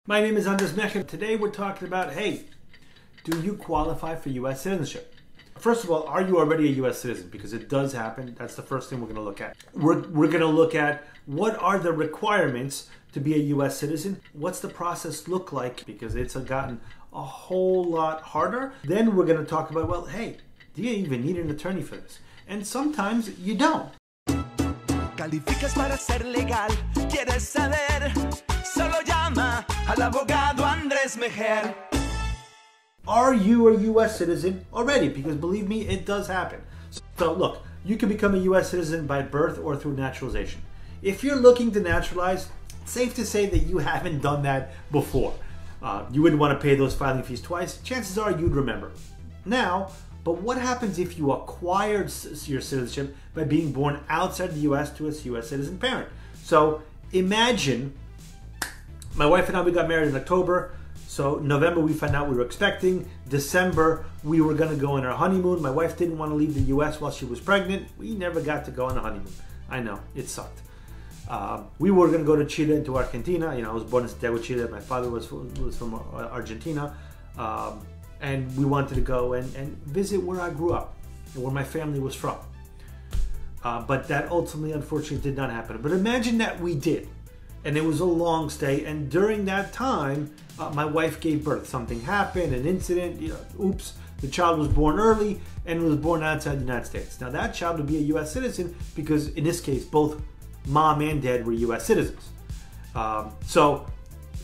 My name is Andresmejer. Today we're talking about, hey, do you qualify for U.S. citizenship? First of all, are you already a U.S. citizen? Because it does happen. That's the first thing we're going to look at. We're going to look at what are the requirements to be a U.S. citizen? What's the process look like? Because it's gotten a whole lot harder. Then we're going to talk about, well, hey, do you even need an attorney for this? And sometimes you don't. Calificas para ser legal, quieres saber, solo llama al abogado Andrés Mejer. Are you a U.S. citizen already? Because believe me, it does happen. So look, you can become a U.S. citizen by birth or through naturalization. If you're looking to naturalize, it's safe to say that you haven't done that before. You wouldn't want to pay those filing fees twice. Chances are you'd remember. Now, but what happens if you acquired your citizenship by being born outside the U.S. to a U.S. citizen parent? So imagine, my wife and I, we got married in October. So November we found out we were expecting. December we were going to go on our honeymoon. My wife didn't want to leave the U.S. while she was pregnant. We never got to go on a honeymoon. I know, it sucked. We were going to go to Chile and to Argentina. You know, I was born in Santiago, Chile. My father was from Argentina. And we wanted to go and visit where I grew up and where my family was from. But that ultimately, unfortunately, did not happen. But imagine that we did. And it was a long stay. And during that time, my wife gave birth. Something happened, an incident, you know, oops, the child was born early and was born outside the United States. Now that child would be a U.S. citizen because in this case, both mom and dad were U.S. citizens. So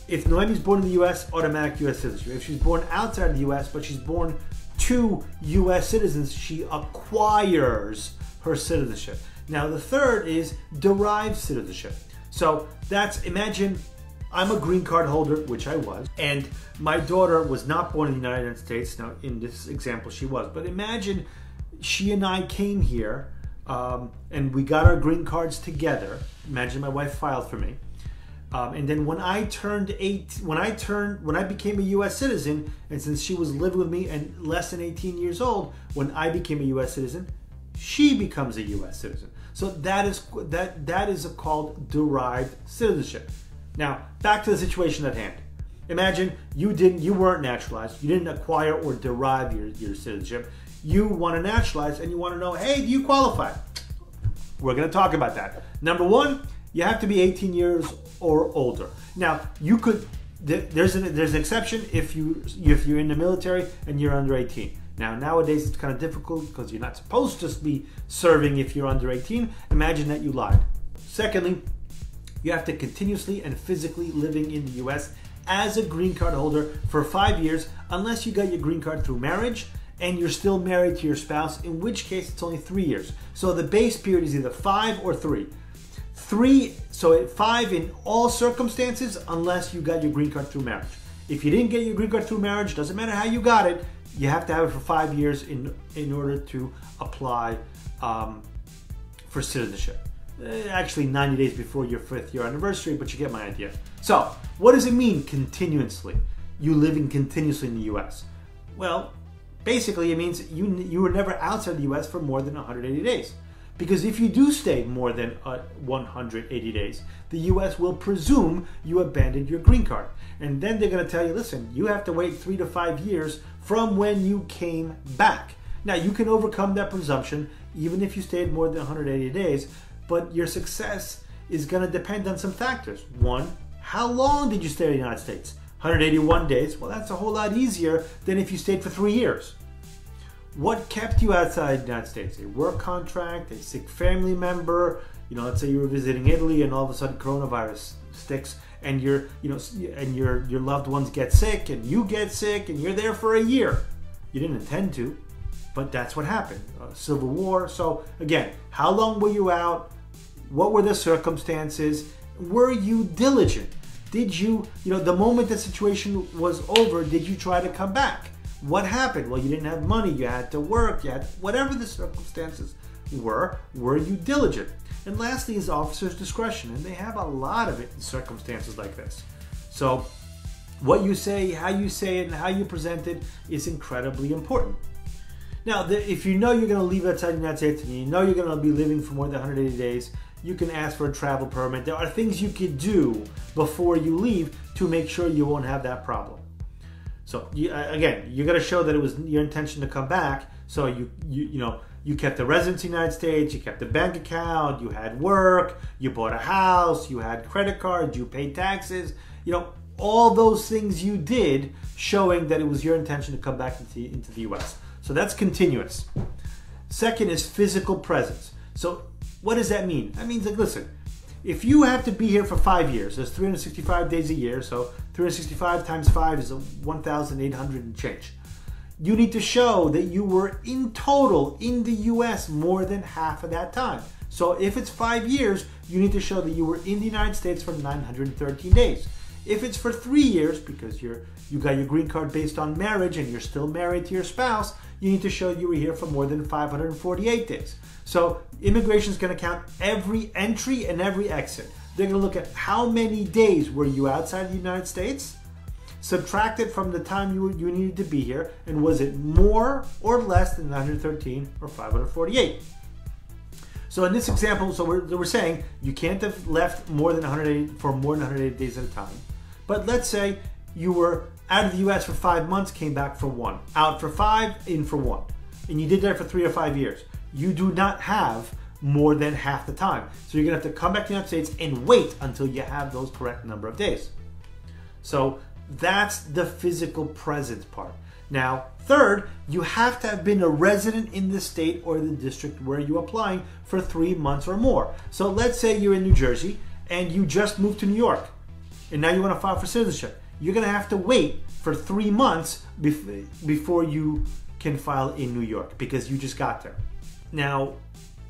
if Noemi's born in the U.S., automatic U.S. citizenship. If she's born outside the U.S., but she's born to U.S. citizens, she acquires her citizenship. Now the third is derived citizenship. So that's, imagine I'm a green card holder, which I was, and my daughter was not born in the United States. Now in this example she was, but imagine she and I came here and we got our green cards together. Imagine my wife filed for me. And then when I became a U.S. citizen, and since she was living with me and less than 18 years old, when I became a U.S. citizen, she becomes a U.S. citizen. So that is called derived citizenship. Now back to the situation at hand. Imagine you weren't naturalized, you didn't acquire or derive your citizenship. You want to naturalize and you want to know, hey, do you qualify? We're going to talk about that. Number one, you have to be 18 years or older. Now, you could, there's an exception if you're in the military and you're under 18. Now, nowadays it's kind of difficult because you're not supposed to be serving if you're under 18. Imagine that you lied. Secondly, you have to continuously and physically living in the U.S. as a green card holder for 5 years, unless you got your green card through marriage and you're still married to your spouse, in which case it's only 3 years. So the base period is either 5 or 3. 3, so at 5 in all circumstances, unless you got your green card through marriage. If you didn't get your green card through marriage, doesn't matter how you got it, you have to have it for 5 years in order to apply for citizenship. Actually 90 days before your 5th year anniversary, but you get my idea. So what does it mean continuously? You living continuously in the U.S. Well, basically it means you were never outside the U.S. for more than 180 days. Because if you do stay more than 180 days, the U.S. will presume you abandoned your green card. And then they're going to tell you, listen, you have to wait 3 to 5 years from when you came back. Now, you can overcome that presumption even if you stayed more than 180 days, but your success is going to depend on some factors. One, how long did you stay in the United States? 181 days. Well, that's a whole lot easier than if you stayed for 3 years. What kept you outside the United States? A work contract, a sick family member, you know, let's say you were visiting Italy and all of a sudden coronavirus sticks and your loved ones get sick and you get sick and you're there for a year. You didn't intend to, but that's what happened. Civil war. So again, how long were you out? What were the circumstances? Were you diligent? Did you, the moment the situation was over, did you try to come back? What happened? Well, you didn't have money, you had to work, you had whatever the circumstances were you diligent? And lastly is officer's discretion, and they have a lot of it in circumstances like this. So what you say, how you say it, and how you present it is incredibly important. Now, if you know you're going to leave outside the United States and you know you're going to be living for more than 180 days, You can ask for a travel permit. There are things you could do before you leave to make sure you won't have that problem. So again, you got to show that it was your intention to come back. So you kept the residency in the United States, you kept the bank account, you had work, you bought a house, you had credit cards, you paid taxes. All those things you did, showing that it was your intention to come back into the U.S. So that's continuous. Second is physical presence. So what does that mean? That means, like, listen, if you have to be here for 5 years, there's 365 days a year, so 365 times 5 is 1,800 and change. You need to show that you were in total in the U.S. more than half of that time. So if it's 5 years, you need to show that you were in the United States for 913 days. If it's for 3 years, because you got your green card based on marriage and you're still married to your spouse, you need to show you were here for more than 548 days. So immigration is going to count every entry and every exit. They're going to look at how many days were you outside the United States, subtract it from the time you needed to be here, and was it more or less than 913 or 548? So in this example, so we're saying you can't have left more than 180 for more than 180 days at a time. But let's say you were out of the U.S. for 5 months, came back for 1, out for 5, in for 1, and you did that for 3 or 5 years. You do not have more than half the time. So you're going to have to come back to the United States and wait until you have those correct number of days. So that's the physical presence part. Now, third, you have to have been a resident in the state or the district where you're applying for 3 months or more. So let's say you're in New Jersey and you just moved to New York and now you want to file for citizenship. You're going to have to wait for 3 months before you can file in New York because you just got there. Now,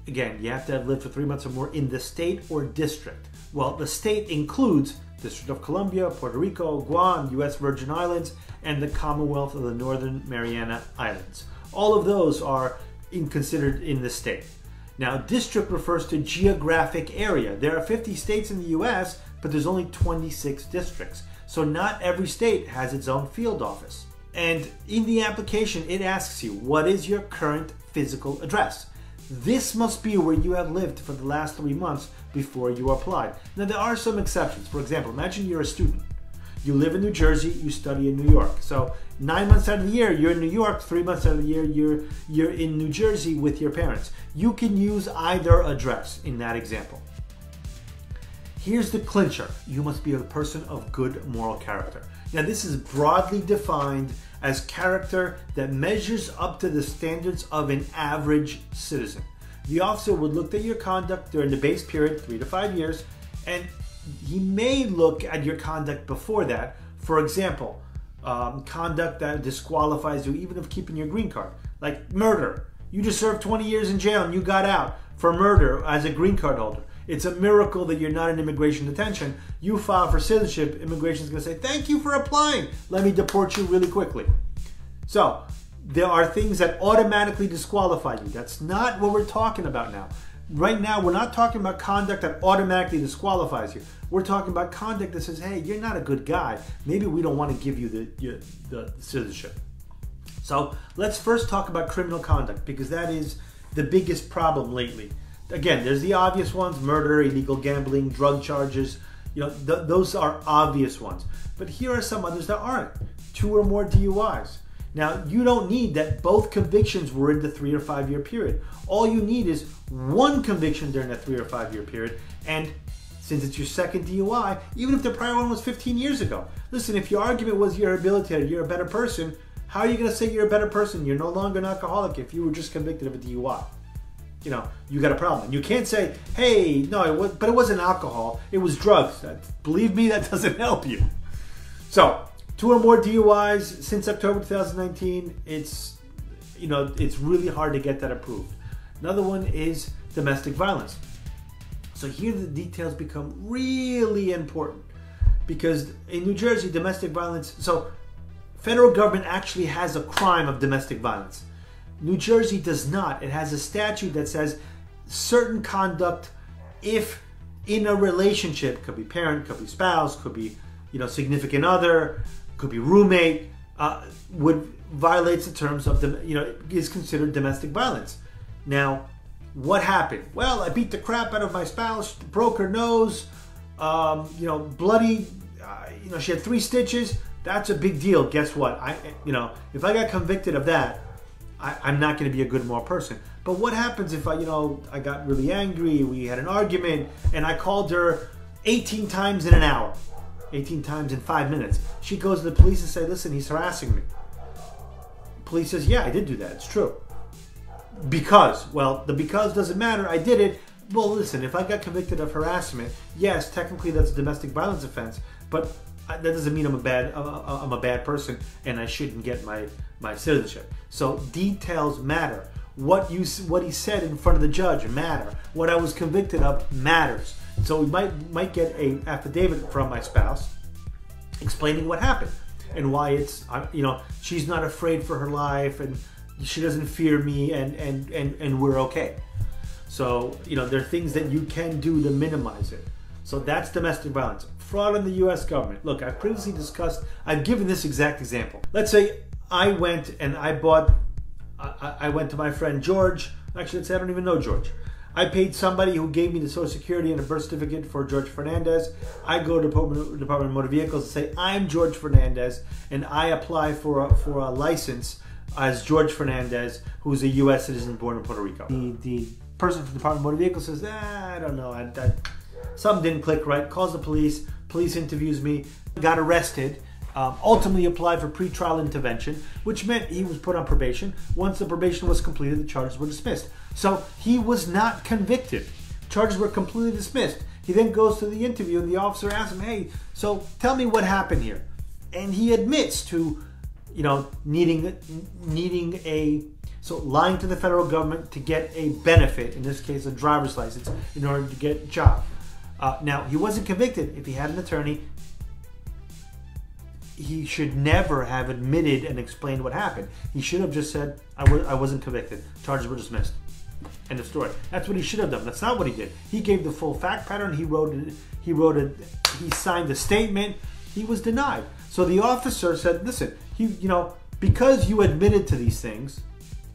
again, you have to have lived for 3 months or more in the state or district. Well, the state includes District of Columbia, Puerto Rico, Guam, U.S. Virgin Islands, and the Commonwealth of the Northern Mariana Islands. All of those are considered in the state. Now, district refers to geographic area. There are 50 states in the U.S., but there's only 26 districts. So not every state has its own field office. And in the application, it asks you, what is your current physical address? This must be where you have lived for the last 3 months before you applied. Now, there are some exceptions. For example, imagine you're a student. You live in New Jersey, you study in New York. So 9 months out of the year, you're in New York. 3 months out of the year, you're in New Jersey with your parents. You can use either address in that example. Here's the clincher. You must be a person of good moral character. Now, this is broadly defined as character that measures up to the standards of an average citizen. The officer would look at your conduct during the base period, 3 to 5 years, and he may look at your conduct before that. For example, conduct that disqualifies you even of keeping your green card, like murder. You just served 20 years in jail and you got out for murder as a green card holder. It's a miracle that you're not in immigration detention. You file for citizenship, immigration is going to say, thank you for applying. Let me deport you really quickly. So there are things that automatically disqualify you. That's not what we're talking about now. Right now, we're not talking about conduct that automatically disqualifies you. We're talking about conduct that says, hey, you're not a good guy. Maybe we don't want to give you the citizenship. So let's first talk about criminal conduct, because that is the biggest problem lately. Again, there's the obvious ones: murder, illegal gambling, drug charges. Those are obvious ones. But here are some others that aren't. 2 or more DUIs. Now, you don't need that both convictions were in the 3 or 5 year period. All you need is one conviction during that 3 or 5 year period. And since it's your second DUI, even if the prior one was 15 years ago. Listen, if your argument was you're rehabilitated, you're a better person, how are you going to say you're a better person? You're no longer an alcoholic if you were just convicted of a DUI. You got a problem. You can't say, hey, no, but it wasn't alcohol, it was drugs. Believe me, that doesn't help you. So, 2 or more DUIs since October 2019, it's really hard to get that approved. Another one is domestic violence. So here the details become really important, because in New Jersey, domestic violence, so federal government actually has a crime of domestic violence. New Jersey does not. It has a statute that says certain conduct, if in a relationship, could be parent, could be spouse, could be significant other, could be roommate, violates the terms of is considered domestic violence. Now, what happened? Well, I beat the crap out of my spouse, broke her nose, bloody, she had 3 stitches. That's a big deal. Guess what? If I got convicted of that, I'm not going to be a good moral person. But what happens if I got really angry, we had an argument, and I called her 18 times in an hour, 18 times in 5 minutes. She goes to the police and says, listen, he's harassing me. Police says, yeah, I did do that. It's true. Because, well, the because doesn't matter. I did it. Well, listen, if I got convicted of harassment, yes, technically that's a domestic violence offense, but that doesn't mean I'm a bad person and I shouldn't get my citizenship. So details matter. What he said in front of the judge matter. What I was convicted of matters. So we might get an affidavit from my spouse explaining what happened and why it's she's not afraid for her life and she doesn't fear me and we're okay. So there are things that you can do to minimize it. So that's domestic violence. Fraud in the U.S. government. Look, I've previously discussed. I've given this exact example. Let's say I went and I went to my friend George. Actually, let's say I don't even know George. I paid somebody who gave me the Social Security and a birth certificate for George Fernandez. I go to Department of Motor Vehicles and say, I'm George Fernandez, and I apply for a license as George Fernandez, who's a U.S. citizen born in Puerto Rico. The person from the Department of Motor Vehicles says, I don't know, something didn't click right, calls the police, police interviews me, got arrested, ultimately applied for pretrial intervention, which meant he was put on probation. Once the probation was completed, the charges were dismissed. So he was not convicted. Charges were completely dismissed. He then goes to the interview and the officer asks him, hey, so tell me what happened here. And he admits to, lying to the federal government to get a benefit, in this case a driver's license, in order to get a job. Now, he wasn't convicted. If he had an attorney, he should never have admitted and explained what happened. He should have just said, I wasn't convicted. Charges were dismissed. End of story. That's what he should have done. That's not what he did. He gave the full fact pattern. He signed a statement. He was denied. So the officer said, listen, because you admitted to these things,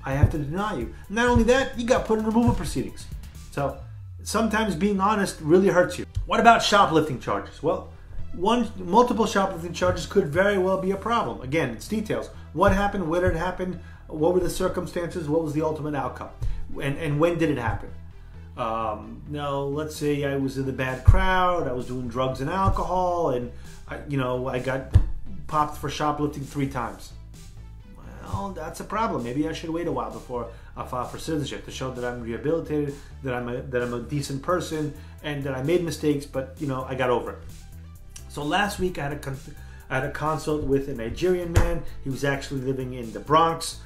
I have to deny you. Not only that, you got put in removal proceedings. So sometimes being honest really hurts you. What about shoplifting charges? Well, multiple shoplifting charges could very well be a problem. Again, it's details. What happened? Where did it happen? What were the circumstances? What was the ultimate outcome? And when did it happen? Now, let's say I was in the bad crowd. I was doing drugs and alcohol, and I got popped for shoplifting 3 times. Well, that's a problem. Maybe I should wait a while before I file for citizenship to show that I'm rehabilitated, that I'm a decent person, and that I made mistakes, but I got over it. So last week I had a consult with a Nigerian man. He was actually living in the Bronx.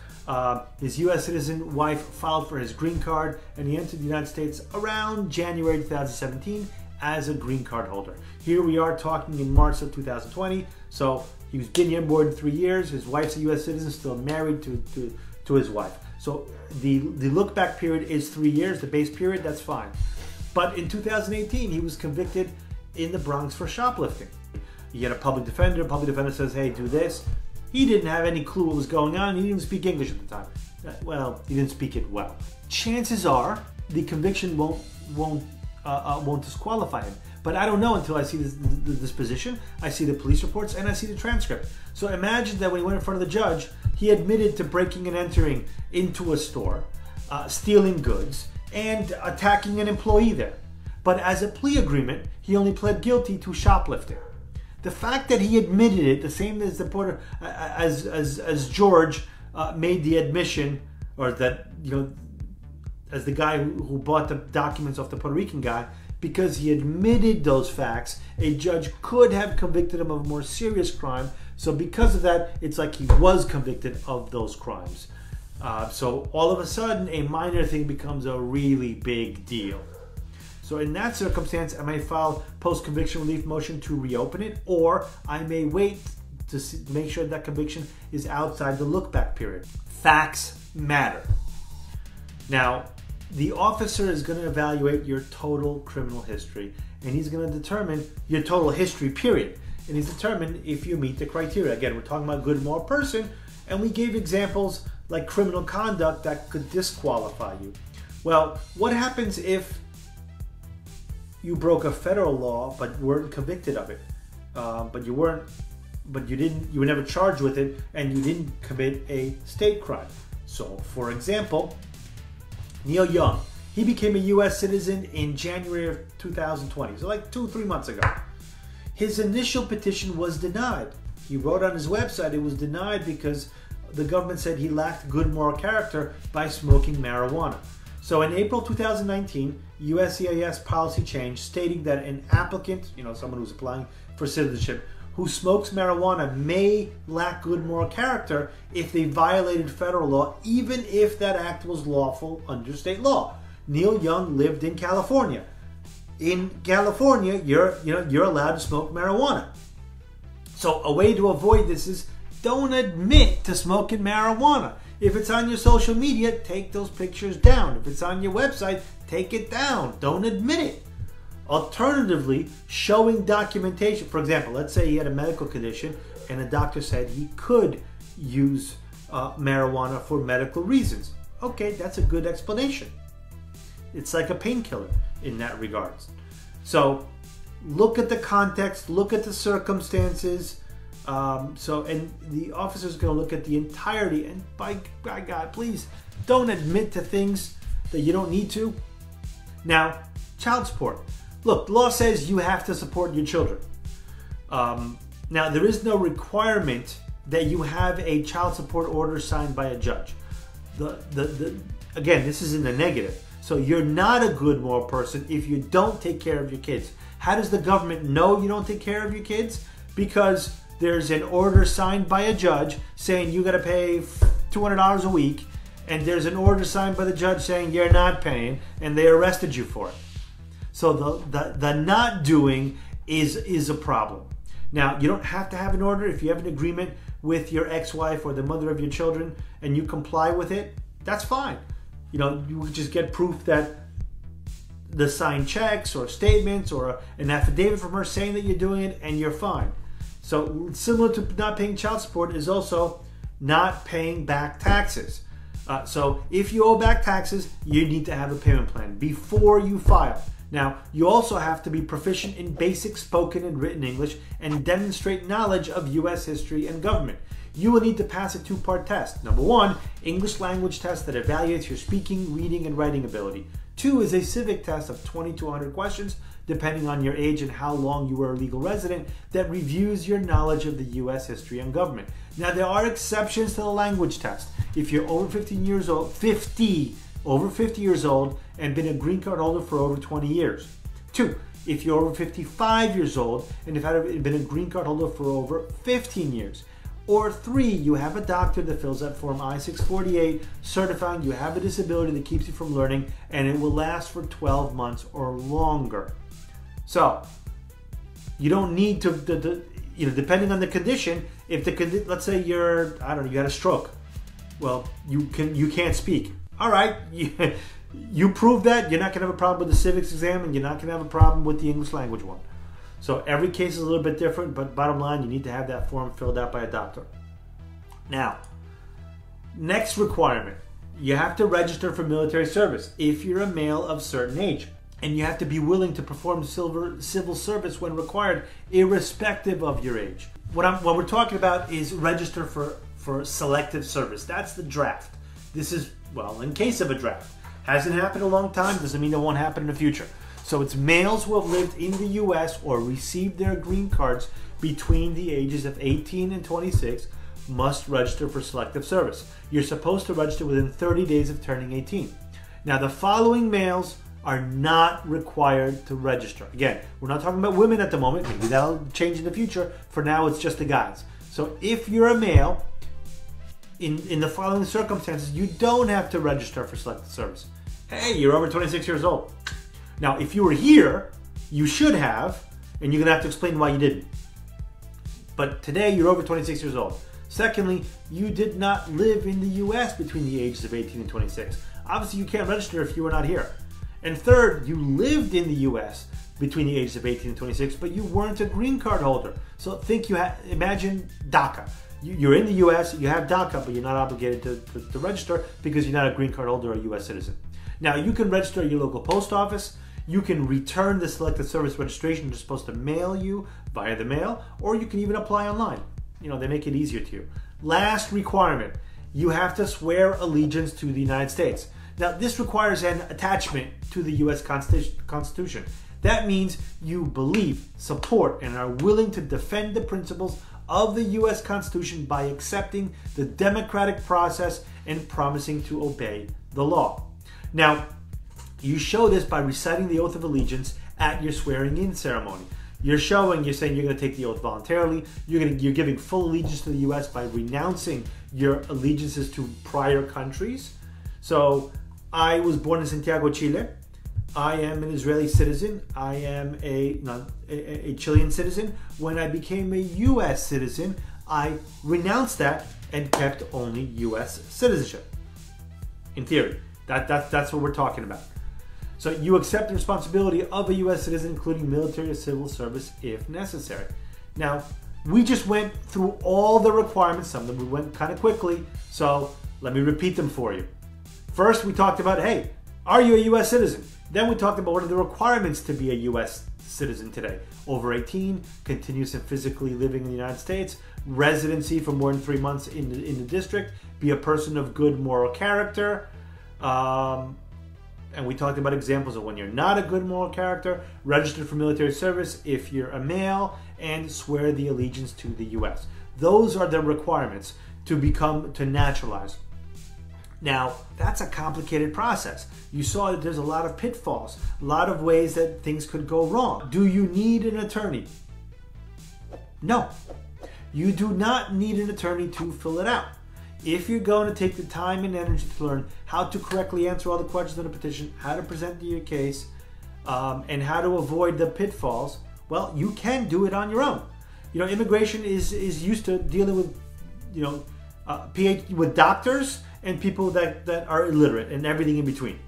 His U.S. citizen wife filed for his green card, and he entered the United States around January 2017 as a green card holder. Here we are talking in March of 2020. So he's been here more than 3 years. His wife's a U.S. citizen, still married to his wife. So the look back period is 3 years. The base period, that's fine. But in 2018, he was convicted in the Bronx for shoplifting. He had a public defender. Public defender says, hey, do this. He didn't have any clue what was going on. He didn't even speak English at the time. Well, he didn't speak it well. Chances are the conviction won't disqualify him. But I don't know until I see the disposition, I see the police reports, and I see the transcript. So imagine that when he went in front of the judge, he admitted to breaking and entering into a store, stealing goods, and attacking an employee there. But as a plea agreement, he only pled guilty to shoplifting. The fact that he admitted it, the same as the as George made the admission, or that as the guy who bought the documents off the Puerto Rican guy, because he admitted those facts, a judge could have convicted him of a more serious crime. So because of that, it's like he was convicted of those crimes. So all of a sudden, a minor thing becomes a really big deal. So in that circumstance, I may file post-conviction relief motion to reopen it, or I may wait to make sure that conviction is outside the look-back period. Facts matter. Now, the officer is going to evaluate your total criminal history, and he's going to determine your total history, period. And he's determined if you meet the criteria. Again, we're talking about good moral person, and we gave examples like criminal conduct that could disqualify you. Well, what happens if you broke a federal law but weren't convicted of it? You were never charged with it, and you didn't commit a state crime. So, for example, Neil Young, he became a U.S. citizen in January of 2020, so like 2-3 months ago. His initial petition was denied. He wrote on his website it was denied because the government said he lacked good moral character by smoking marijuana. So in April 2019, USCIS policy changed stating that an applicant, someone who's applying for citizenship, who smokes marijuana may lack good moral character if they violated federal law, even if that act was lawful under state law. Neil Young lived in California. In California, you're allowed to smoke marijuana. So a way to avoid this is don't admit to smoking marijuana. If it's on your social media, take those pictures down. If it's on your website, take it down. Don't admit it. Alternatively, showing documentation. For example, let's say he had a medical condition and a doctor said he could use marijuana for medical reasons. Okay, that's a good explanation. It's like a painkiller in that regards. So look at the context, look at the circumstances. And the officer's going to look at the entirety. And by God, please don't admit to things that you don't need to. Now, child support. Look, the law says you have to support your children. Now, there is no requirement that you have a child support order signed by a judge. Again, this is in the negative. So you're not a good moral person if you don't take care of your kids. How does the government know you don't take care of your kids? Because there's an order signed by a judge saying you got to pay $200 a week, and there's an order signed by the judge saying you're not paying, and they arrested you for it. So the not doing is a problem. Now, you don't have to have an order. If you have an agreement with your ex-wife or the mother of your children and you comply with it, that's fine. You just get proof that the signed checks or statements or an affidavit from her saying that you're doing it, and you're fine. So similar to not paying child support is also not paying back taxes. So if you owe back taxes, you need to have a payment plan before you file. Now, you also have to be proficient in basic spoken and written English and demonstrate knowledge of U.S. history and government. You will need to pass a 2-part test. Number 1, English language test that evaluates your speaking, reading, and writing ability. 2 is a civic test of 20 to 100 questions, depending on your age and how long you were a legal resident, that reviews your knowledge of the U.S. history and government. Now, there are exceptions to the language test. If you're over 15 years old, over 50 years old, and been a green card holder for over 20 years. 2, if you're over 55 years old and have been a green card holder for over 15 years. Or 3, you have a doctor that fills out Form I-648 certifying you have a disability that keeps you from learning and it will last for 12 months or longer. So, you don't need to, depending on the condition, let's say you had a stroke. Well, you can't speak. All right, you prove that, you're not going to have a problem with the civics exam, and you're not going to have a problem with the English language one. So every case is a little bit different, but bottom line, you need to have that form filled out by a doctor. Now, next requirement, you have to register for military service if you're a male of certain age. And you have to be willing to perform civil service when required, irrespective of your age. What we're talking about is register for selective service. That's the draft. This is, in case of a draft. Hasn't happened in a long time, doesn't mean it won't happen in the future. So it's males who have lived in the U.S. or received their green cards between the ages of 18 and 26 must register for selective service. You're supposed to register within 30 days of turning 18. Now, the following males are not required to register. Again, we're not talking about women at the moment. Maybe that'll change in the future. For now, it's just the guys. So if you're a male, in the following circumstances, you don't have to register for selective service. Hey, you're over 26 years old. Now, if you were here, you should have, and you're going to have to explain why you didn't. But today, you're over 26 years old. Secondly, you did not live in the U.S. between the ages of 18 and 26. Obviously, you can't register if you were not here. And third, you lived in the U.S. between the ages of 18 and 26, but you weren't a green card holder. So imagine DACA. You're in the U.S., you have DACA, but you're not obligated to register because you're not a green card holder or a U.S. citizen. Now, you can register at your local post office. You can return the selected service registration they're supposed to mail you via the mail, or you can even apply online. They make it easier to you. Last requirement, you have to swear allegiance to the United States. Now, this requires an attachment to the U.S. Constitution. That means you believe, support, and are willing to defend the principles of the U.S. Constitution by accepting the democratic process and promising to obey the law. Now, you show this by reciting the oath of allegiance at your swearing-in ceremony. You're saying you're going to take the oath voluntarily. You're giving full allegiance to the U.S. by renouncing your allegiances to prior countries. So, I was born in Santiago, Chile. I am an Israeli citizen. I am a Chilean citizen. When I became a U.S. citizen, I renounced that and kept only U.S. citizenship. In theory, that's what we're talking about. So you accept the responsibility of a U.S. citizen, including military or civil service if necessary. Now, we just went through all the requirements. Some of them we went kind of quickly, so let me repeat them for you. First, we talked about, hey, are you a U.S. citizen? Then we talked about what are the requirements to be a U.S. citizen today. Over 18, continuous and physically living in the United States, residency for more than 3 months in the district, be a person of good moral character, and we talked about examples of when you're not a good moral character, registered for military service if you're a male, and swear the allegiance to the U.S. Those are the requirements to naturalize. Now, that's a complicated process. You saw that there's a lot of pitfalls, a lot of ways that things could go wrong. Do you need an attorney? No. You do not need an attorney to fill it out. If you're going to take the time and energy to learn how to correctly answer all the questions in a petition, how to present your case, and how to avoid the pitfalls, well, you can do it on your own. Immigration is used to dealing with, with doctors and people that are illiterate and everything in between.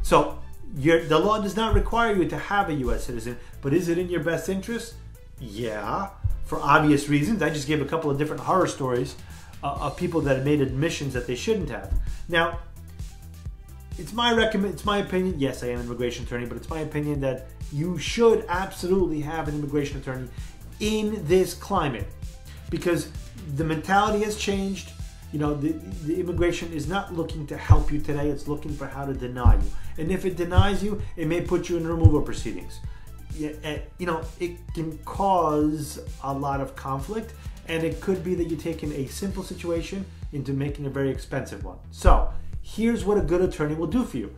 So the law does not require you to have a U.S. citizen, but is it in your best interest? Yeah, for obvious reasons. I just gave a couple of different horror stories of people that have made admissions that they shouldn't have. Now, it's my opinion. Yes, I am an immigration attorney, but it's my opinion that you should absolutely have an immigration attorney in this climate, because the mentality has changed. The immigration is not looking to help you today. It's looking for how to deny you. And if it denies you, it may put you in removal proceedings. It can cause a lot of conflict, and it could be that you're taking a simple situation into making a very expensive one. So here's what a good attorney will do for you.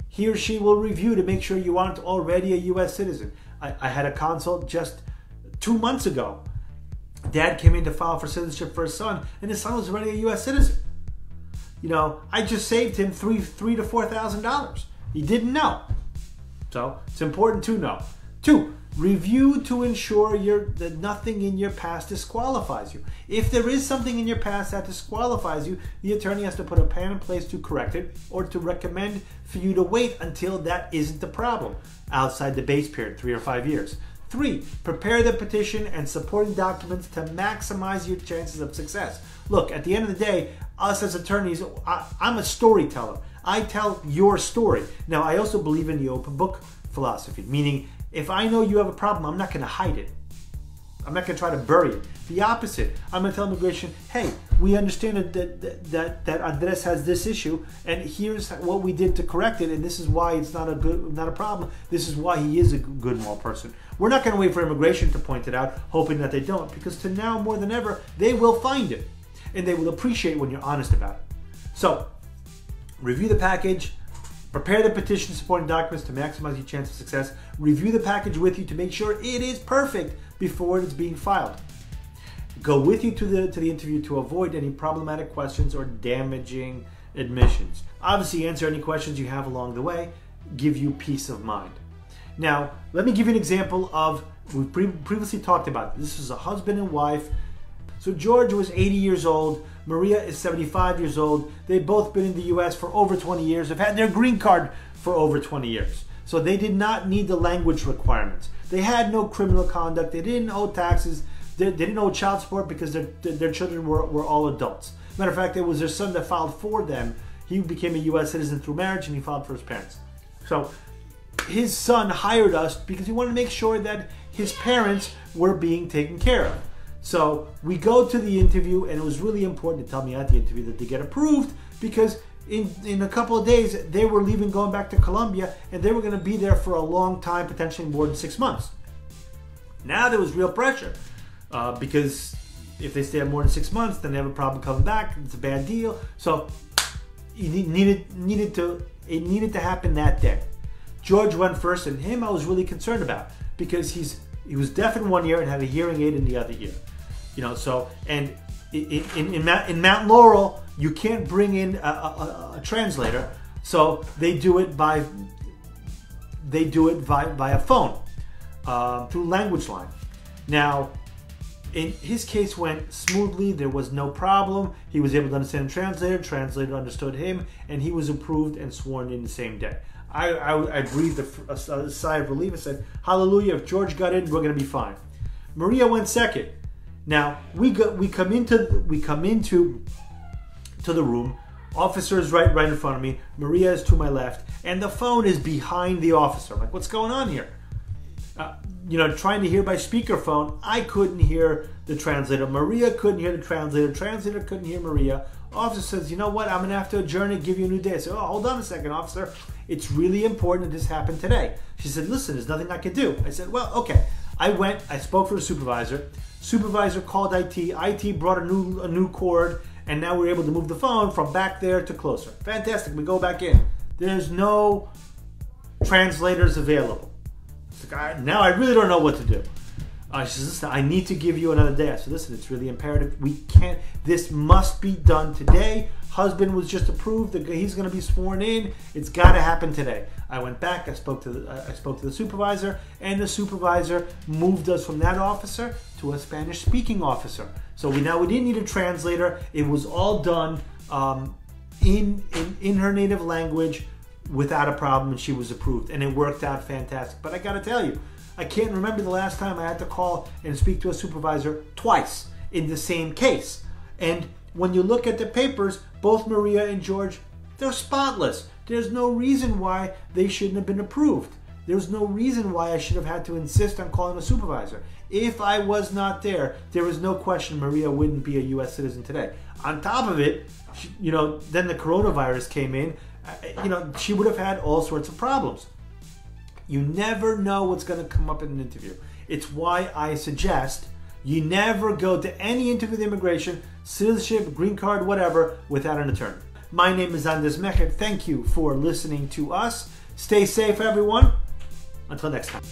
He or she will review to make sure you aren't already a U.S. citizen. I had a consult just 2 months ago. Dad came in to file for citizenship for his son, and his son was already a U.S. citizen. I just saved him $3,000 to $4,000. He didn't know. So it's important to know. 2, review to ensure that nothing in your past disqualifies you. If there is something in your past that disqualifies you, the attorney has to put a plan in place to correct it, or to recommend for you to wait until that isn't the problem, outside the base period, 3 or 5 years. 3, prepare the petition and supporting documents to maximize your chances of success. Look, at the end of the day, us as attorneys, I'm a storyteller. I tell your story. Now, I also believe in the open book philosophy, meaning if I know you have a problem, I'm not going to hide it. I'm not going to try to bury it. The opposite. I'm going to tell immigration, hey, we understand that Andres has this issue, and here's what we did to correct it, and this is why it's not a problem. This is why he is a good moral person. We're not going to wait for immigration to point it out, hoping that they don't, because to now more than ever, they will find it, and they will appreciate when you're honest about it. So, review the package. Prepare the petition supporting documents to maximize your chance of success. Review the package with you to make sure it is perfect before it is being filed. Go with you to the interview to avoid any problematic questions or damaging admissions. Obviously, answer any questions you have along the way. Give you peace of mind. Now, let me give you an example of, we've previously talked about this. This is a husband and wife. So George was 80 years old. Maria is 75 years old. They've both been in the U.S. for over 20 years. They've had their green card for over 20 years. So they did not need the language requirements. They had no criminal conduct. They didn't owe taxes. They didn't owe child support because their children were all adults. Matter of fact, it was their son that filed for them he became a U.S. citizen through marriage, and he filed for his parents. So his son hired us because he wanted to make sure that his parents were being taken care of. So we go to the interview, and it was really important to tell me at the interview that they get approved, because in a couple of days they were leaving, going back to Colombia, and they were going to be there for a long time, potentially more than 6 months. Now there was real pressure because if they stay more than 6 months, then they have a problem coming back. It's a bad deal. So it needed to happen that day. George went first, and him I was really concerned about, because he was deaf in one ear and had a hearing aid in the other ear. You know, so, and in Mount Laurel, you can't bring in a translator, so they do it via phone through language line. Now, in his case went smoothly. There was no problem. He was able to understand the translator. Translator understood him, and he was approved and sworn in the same day. I breathed a sigh of relief and said, "Hallelujah! If George got in, we're going to be fine." Maria went second. Now we come into the room. Officer is right in front of me. Maria is to my left, and the phone is behind the officer. I'm like, what's going on here? You know, trying to hear by speakerphone. I couldn't hear the translator. Maria couldn't hear the translator. Translator couldn't hear Maria. Officer says, "You know what? I'm going to have to adjourn and give you a new day." I said, "Oh, hold on a second, officer. It's really important that this happened today." She said, "Listen, there's nothing I can do." I said, "Well, okay." I went. I spoke for the supervisor. Supervisor called IT. IT brought a new cord, and now we're able to move the phone from back there to closer. Fantastic. We go back in. There's no translators available. Like, now I really don't know what to do. She says, "Listen, I need to give you another day." I said, "Listen, it's really imperative. We can't. This must be done today. Husband was just approved. He's going to be sworn in. It's got to happen today." I went back. I spoke to the supervisor, and the supervisor moved us from that officer to a Spanish-speaking officer. So we didn't need a translator. It was all done in her native language without a problem, and she was approved, and it worked out fantastic. But I got to tell you, I can't remember the last time I had to call and speak to a supervisor twice in the same case. And when you look at the papers, both Maria and George, they're spotless. There's no reason why they shouldn't have been approved. There's no reason why I should have had to insist on calling a supervisor. If I was not there, there was no question Maria wouldn't be a U.S. citizen today. On top of it, then the coronavirus came in. She would have had all sorts of problems. You never know what's going to come up in an interview. It's why I suggest you never go to any interview with immigration, citizenship, green card, whatever, without an attorney. My name is Andres Mejer. Thank you for listening to us. Stay safe, everyone. Until next time.